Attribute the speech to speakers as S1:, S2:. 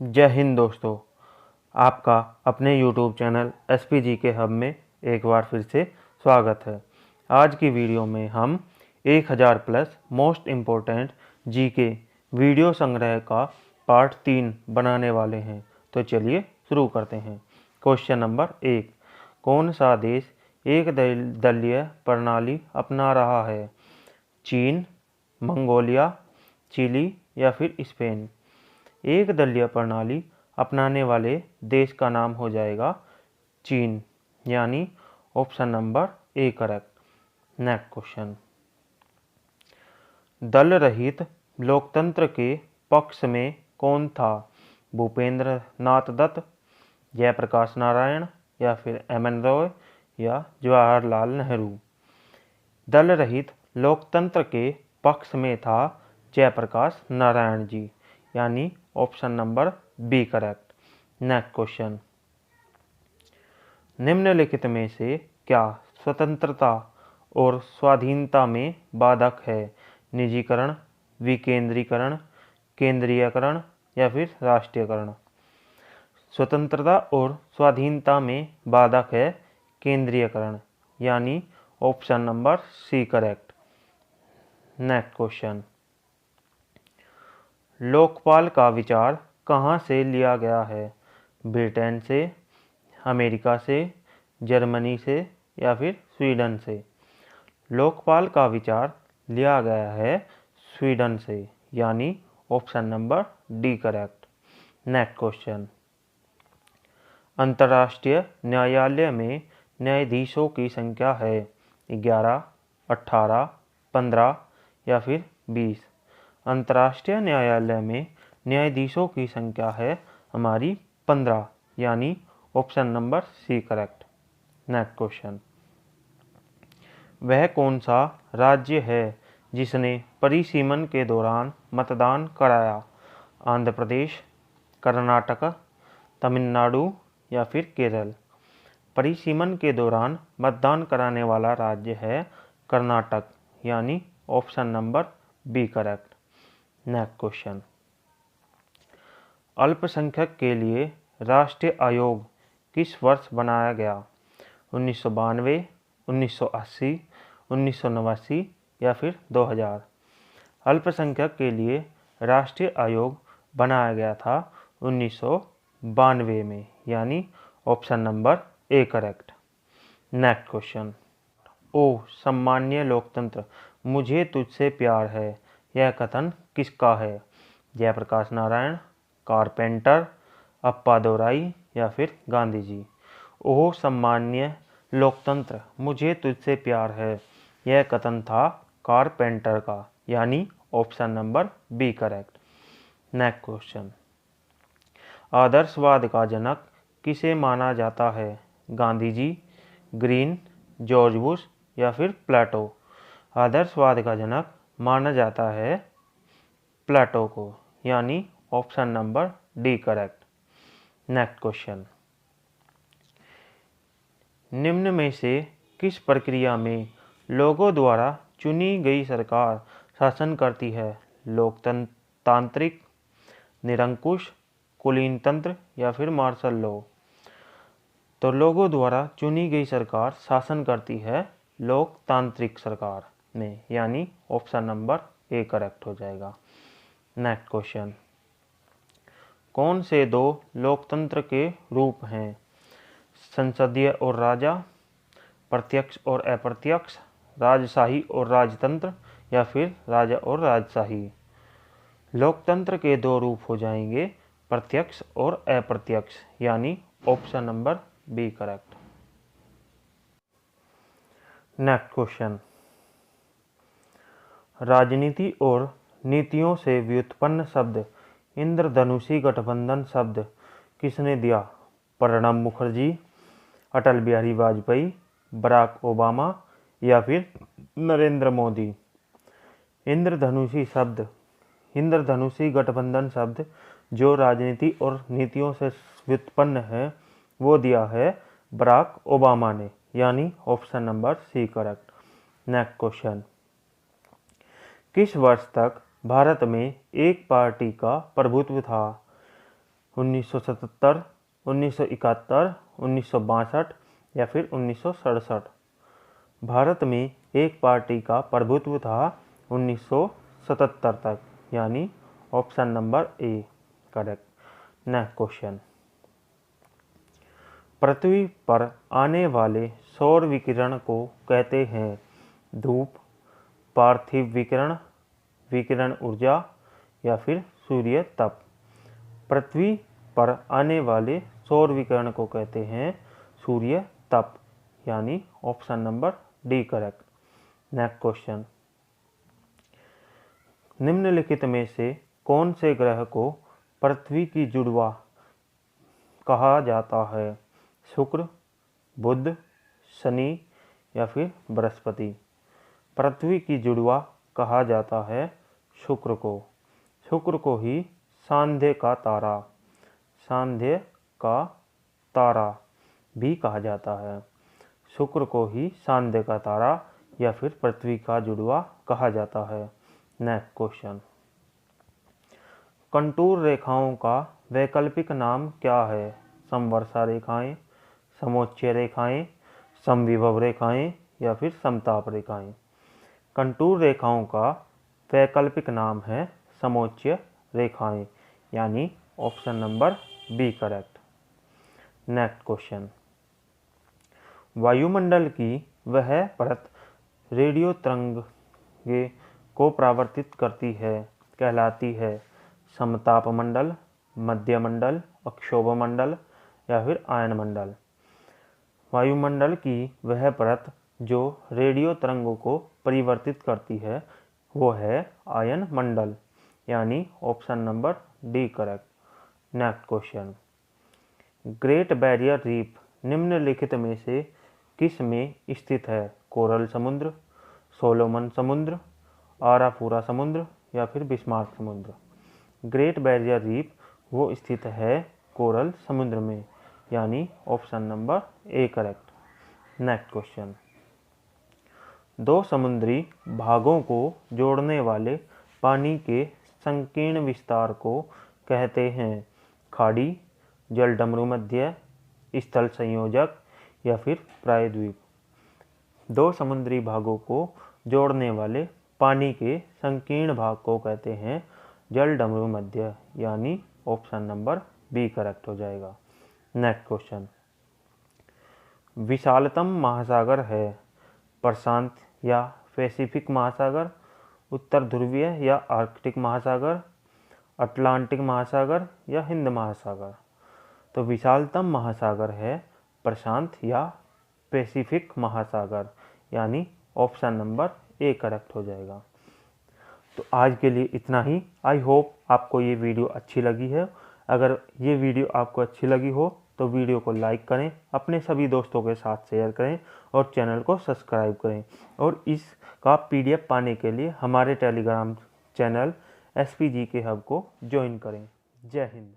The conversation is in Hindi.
S1: जय हिंद दोस्तों, आपका अपने YouTube चैनल SPG के हब में एक बार फिर से स्वागत है। आज की वीडियो में हम 1000 plus most important GK video संग्रह का पार्ट 3 बनाने वाले हैं। तो चलिए शुरू करते हैं। क्वेश्चन नंबर 1, कौन सा देश एक दलीय प्रणाली अपना रहा है? चीन, मंगोलिया, चिली या फिर स्पेन? एक दलीय प्रणाली अपनाने वाले देश का नाम हो जाएगा चीन, यानी option number A correct. Next question, दल रहित लोकतंत्र के पक्ष में कौन था? भूपेंद्र नाथ दत्त, जयप्रकाश नारायण या फिर एम.एन. रॉय या जवाहरलाल नेहरू? दल रहित लोकतंत्र के पक्ष में था जयप्रकाश नारायण जी, यानी option number B correct. Next question, निम्नलिखित में से क्या स्वतंत्रता और स्वाधीनता में बाधक है? निजीकरण, विकेंद्रीकरण, केंद्रीयकरण या फिर राष्ट्रीयकरण? स्वतंत्रता और स्वाधीनता में बाधक है केंद्रीयकरण, यानी option number C correct. Next question, Lokpal का विचार कहाँ से लिया गया है? ब्रिटेन से, अमेरिका से, जर्मनी से या फिर स्वीडन से? लोकपाल का विचार लिया गया है स्वीडन से, यानी option number D correct. Next question, अंतर्राष्ट्रीय न्यायालय में न्यायाधीशों की संख्या है 11, 18, 15 या फिर 20? अंतर्राष्ट्रीय न्यायालय में न्यायाधीशों की संख्या है हमारी 15, यानी option number C correct. Next question, वह कौन सा राज्य है जिसने परिसीमन के दौरान मतदान कराया? आंध्र प्रदेश, कर्नाटक, तमिलनाडु या फिर केरल? परिसीमन के दौरान मतदान कराने वाला राज्य है कर्नाटक, यानी option number B correct. Next question, अल्पसंख्यक के लिए राष्ट्रीय आयोग किस वर्ष बनाया गया? 1992, 1980, 1989 या फिर 2000? अल्पसंख्यक के लिए राष्ट्रीय आयोग बनाया गया था 1992 में, यानी option number A correct. Next question, ओ सम्मान्य लोकतंत्र मुझे तुझसे प्यार है, यह कथन किसका है? जयप्रकाश नारायण, कारपेंटर, अप्पादोराई या फिर गांधी जी? ओह सम्मान्य लोकतंत्र मुझे तुझसे प्यार है, यह कथन था कारपेंटर का, यानी option number B correct. Next question, आदर्शवाद का जनक किसे माना जाता है? Gandhi ji, Green, George Bush या फिर प्लेटो? आदर्शवाद का जनक माना जाता है प्लेटो को, यानी option number D correct. Next question, निम्न में से किस प्रक्रिया में लोगों द्वारा चुनी गई सरकार शासन करती है? लोकतांत्रिक, निरंकुश, कुलीन तंत्र या फिर मार्शल लॉ? तो लोगों द्वारा चुनी गई सरकार शासन करती है लोकतांत्रिक सरकार में, यानी ऑप्शन नंबर ए करेक्ट हो जाएगा। नेक्स्ट क्वेश्चन, कौन से दो लोकतंत्र के रूप हैं? संसदीय और राजा, प्रत्यक्ष और अप्रत्यक्ष, राजशाही और राजतंत्र या फिर राजा और राजशाही? लोकतंत्र के दो रूप हो जाएंगे प्रत्यक्ष और अप्रत्यक्ष, यानी option number B correct. Next question, राजनीति और नीतियों से व्युत्पन्न शब्द इंद्रधनुषी गठबंधन शब्द किसने दिया? प्रणब मुखर्जी, अटल बिहारी वाजपेयी, बराक ओबामा या फिर नरेंद्र मोदी? इंद्रधनुषी गठबंधन शब्द जो राजनीति और नीतियों से व्युत्पन्न है वो दिया है बराक ओबामा ने, यानी option number C correct. Next question, किस वर्ष तक भारत में एक पार्टी का प्रभुत्व था? 1977, 1971, 1962 या फिर 1967। भारत में एक पार्टी का प्रभुत्व था 1977 तक, यानी option number A correct. Next question, पृथ्वी पर आने वाले सौर विकिरण को कहते हैं धूप, पार्थिव विकिरण, विकिरण ऊर्जा या फिर सूर्य तप। पृथ्वी पर आने वाले सौर विकिरण को कहते हैं सूर्य तप, यानी option number D correct. Next question, निम्नलिखित में से कौन से ग्रह को पृथ्वी की जुड़वा कहा जाता है? शुक्र, बुध, शनि या फिर बृहस्पति। पृथ्वी की जुड़वा कहा जाता है शुक्र को। शुक्र को ही सांध्य का तारा भी कहा जाता है। शुक्र को ही सांध्य का तारा या फिर पृथ्वी का जुड़वा कहा जाता है। नेक्स्ट क्वेश्चन, कंटूर रेखाओं का वैकल्पिक नाम क्या है? समवर्षा रेखाएं, समोच्च रेखाएं, समविभव रेखाएं या फिर समताप रेखाएं। कंटूर रेखाओं का वैकल्पिक नाम है समोच्च रेखाएं, यानी option number B correct. Next question, वायुमंडल की वह परत रेडियो तरंगे को परावर्तित करती है कहलाती है समताप मंडल, मध्य मंडल, अक्षोभ मंडल या फिर आयन मंडल। वायुमंडल की वह परत जो रेडियो तरंगों को परिवर्तित करती है वो है आयन मंडल, यानी option number D correct. Next question, great barrier reef निम्नलिखित में से किस में स्थित है? कोरल समुद्र, सोलोमन समुद्र, आराफूरा समुद्र या फिर बिस्मार्क समुद्र। ग्रेट बैरियर रीफ वो स्थित है कोरल समुद्र में, यानी option number A correct. Next question, दो समुद्री भागों को जोड़ने वाले पानी के संकीर्ण विस्तार को कहते हैं खाड़ी, जलडमरू मध्य, स्थल संयोजक या फिर प्रायद्वीप। दो समुद्री भागों को जोड़ने वाले पानी के संकीर्ण भाग को कहते हैं जलडमरू मध्य, यानी ऑप्शन नंबर बी करेक्ट हो जाएगा। नेक्स्ट क्वेश्चन, विशालतम महासागर है प्रशांत या पैसिफिक महासागर, उत्तर ध्रुवीय या आर्कटिक महासागर, अटलांटिक महासागर या हिंद महासागर। तो विशालतम महासागर है प्रशांत या पैसिफिक महासागर, यानी ऑप्शन नंबर ए करेक्ट हो जाएगा। तो आज के लिए इतना ही। आई होप आपको ये वीडियो अच्छी लगी है। अगर ये वीडियो आपको अच्छी लगी हो तो वीडियो को लाइक करें, अपने सभी दोस्तों के साथ शेयर करें और चैनल को सब्सक्राइब करें। और इसका PDF पाने के लिए हमारे टेलीग्राम चैनल SPGK हब को ज्वाइन करें। जय हिंद।